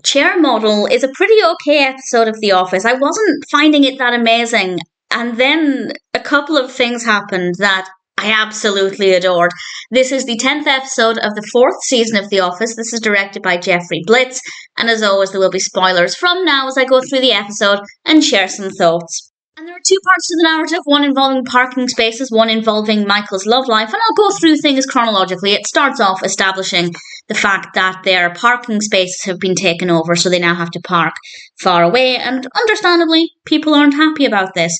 chair model is a pretty okay episode of The Office. I wasn't finding it that amazing. And then a couple of things happened that I absolutely adored. This is the 10th episode of the 4th season of The Office. This is directed by Jeffrey Blitz. And as always, there will be spoilers from now as I go through the episode and share some thoughts. And there are two parts to the narrative, one involving parking spaces, one involving Michael's love life, and I'll go through things chronologically. It starts off establishing the fact that their parking spaces have been taken over, so they now have to park far away, and understandably, people aren't happy about this.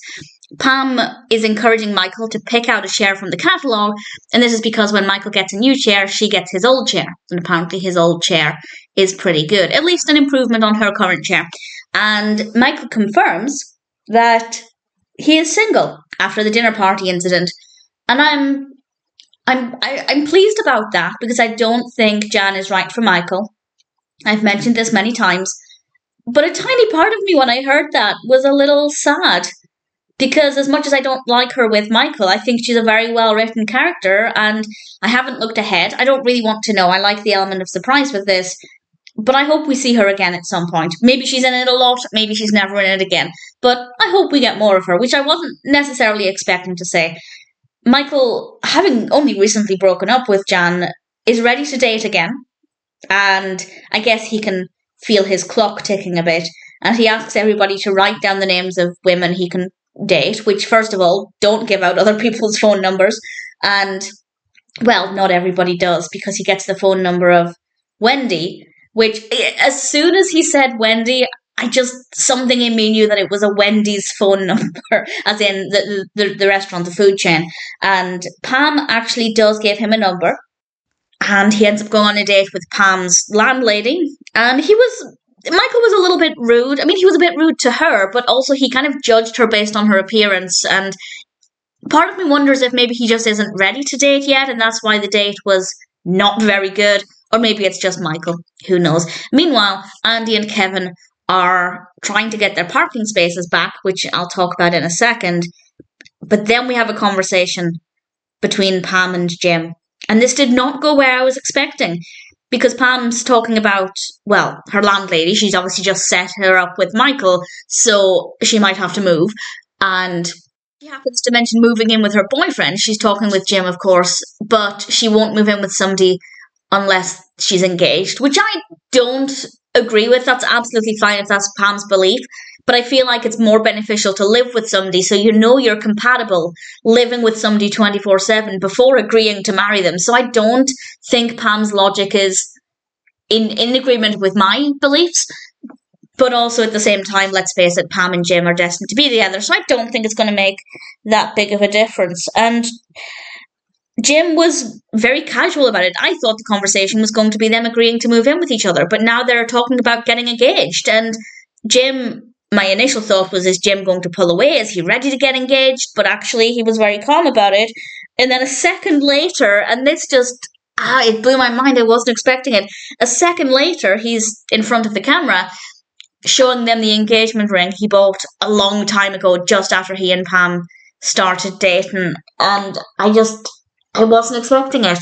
Pam is encouraging Michael to pick out a chair from the catalogue, and this is because when Michael gets a new chair, she gets his old chair, and apparently his old chair is pretty good, at least an improvement on her current chair. And Michael confirms that he is single after the dinner party incident, and I'm pleased about that because I don't think Jan is right for Michael. I've mentioned this many times, but a tiny part of me when I heard that was a little sad because as much as I don't like her with Michael, I think she's a very well written character, and I haven't looked ahead. I don't really want to know. I like the element of surprise with this. But I hope we see her again at some point. Maybe she's in it a lot, maybe she's never in it again. But I hope we get more of her, which I wasn't necessarily expecting to say. Michael, having only recently broken up with Jan, is ready to date again. And I guess he can feel his clock ticking a bit. And he asks everybody to write down the names of women he can date, which, first of all, don't give out other people's phone numbers. And, well, not everybody does, because he gets the phone number of Wendy, which, as soon as he said Wendy, something in me knew that it was a Wendy's phone number, as in the restaurant, the food chain. And Pam actually does give him a number, and he ends up going on a date with Pam's landlady. And Michael was a little bit rude. I mean, he was a bit rude to her, but also he kind of judged her based on her appearance. And part of me wonders if maybe he just isn't ready to date yet, and that's why the date was not very good. Or maybe it's just Michael. Who knows? Meanwhile, Andy and Kevin are trying to get their parking spaces back, which I'll talk about in a second. But then we have a conversation between Pam and Jim. And this did not go where I was expecting. Because Pam's talking about, well, her landlady. She's obviously just set her up with Michael, so she might have to move. And she happens to mention moving in with her boyfriend. She's talking with Jim, of course, but she won't move in with somebody unless she's engaged, which I don't agree with. That's absolutely fine if that's Pam's belief, but I feel like it's more beneficial to live with somebody so you know you're compatible living with somebody 24/7 before agreeing to marry them. So I don't think Pam's logic is in agreement with my beliefs, but also at the same time, let's face it, Pam and Jim are destined to be together, so I don't think it's going to make that big of a difference. And Jim was very casual about it. I thought the conversation was going to be them agreeing to move in with each other, but now they're talking about getting engaged. And Jim, my initial thought was, is Jim going to pull away? Is he ready to get engaged? But actually, he was very calm about it. And then a second later, and this just, it blew my mind. I wasn't expecting it. A second later, he's in front of the camera showing them the engagement ring he bought a long time ago, just after he and Pam started dating. And I wasn't expecting it,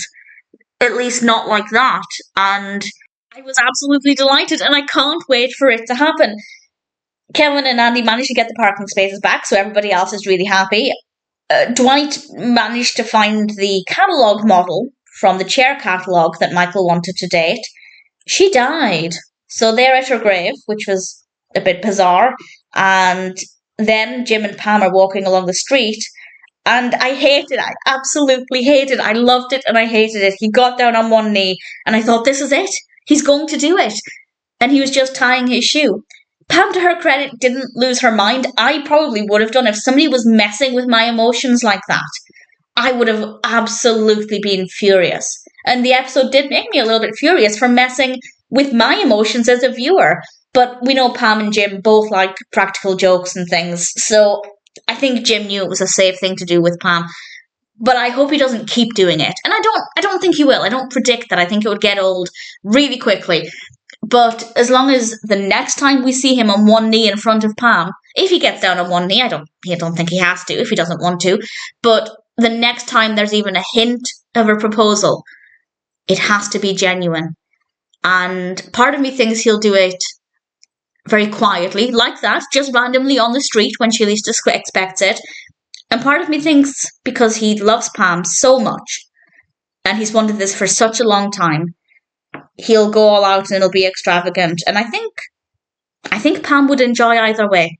at least not like that, and I was absolutely delighted, and I can't wait for it to happen. Kevin and Andy managed to get the parking spaces back, so everybody else is really happy. Dwight managed to find the catalogue model from the chair catalogue that Michael wanted to date. She died, so they're at her grave, which was a bit bizarre, and then Jim and Pam are walking along the street. And I hated it. I absolutely hated it. I loved it and I hated it. He got down on one knee and I thought, this is it. He's going to do it. And he was just tying his shoe. Pam, to her credit, didn't lose her mind. I probably would have done if somebody was messing with my emotions like that. I would have absolutely been furious. And the episode did make me a little bit furious for messing with my emotions as a viewer. But we know Pam and Jim both like practical jokes and things. So I think Jim knew it was a safe thing to do with Pam, but I hope he doesn't keep doing it. And I don't think he will. I don't predict that. I think it would get old really quickly. But as long as the next time we see him on one knee in front of Pam, if he gets down on one knee, I don't think he has to if he doesn't want to. But the next time there's even a hint of a proposal, it has to be genuine. And part of me thinks he'll do it very quietly, like that, just randomly on the street when she least expects it. And part of me thinks, because he loves Pam so much, and he's wanted this for such a long time, he'll go all out and it'll be extravagant. And I think Pam would enjoy either way.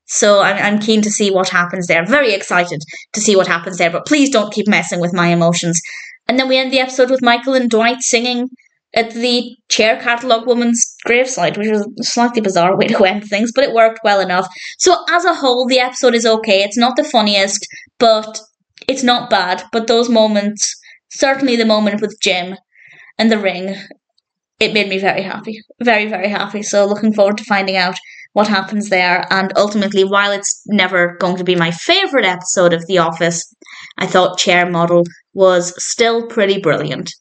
So I'm keen to see what happens there. Very excited to see what happens there, but please don't keep messing with my emotions. And then we end the episode with Michael and Dwight singing at the chair catalogue woman's gravesite, which was a slightly bizarre way to end things, but it worked well enough. So as a whole, the episode is okay. It's not the funniest, but it's not bad. But those moments, certainly the moment with Jim and the ring, it made me very happy. Very, very happy. So looking forward to finding out what happens there. And ultimately, while it's never going to be my favourite episode of The Office, I thought Chair Model was still pretty brilliant.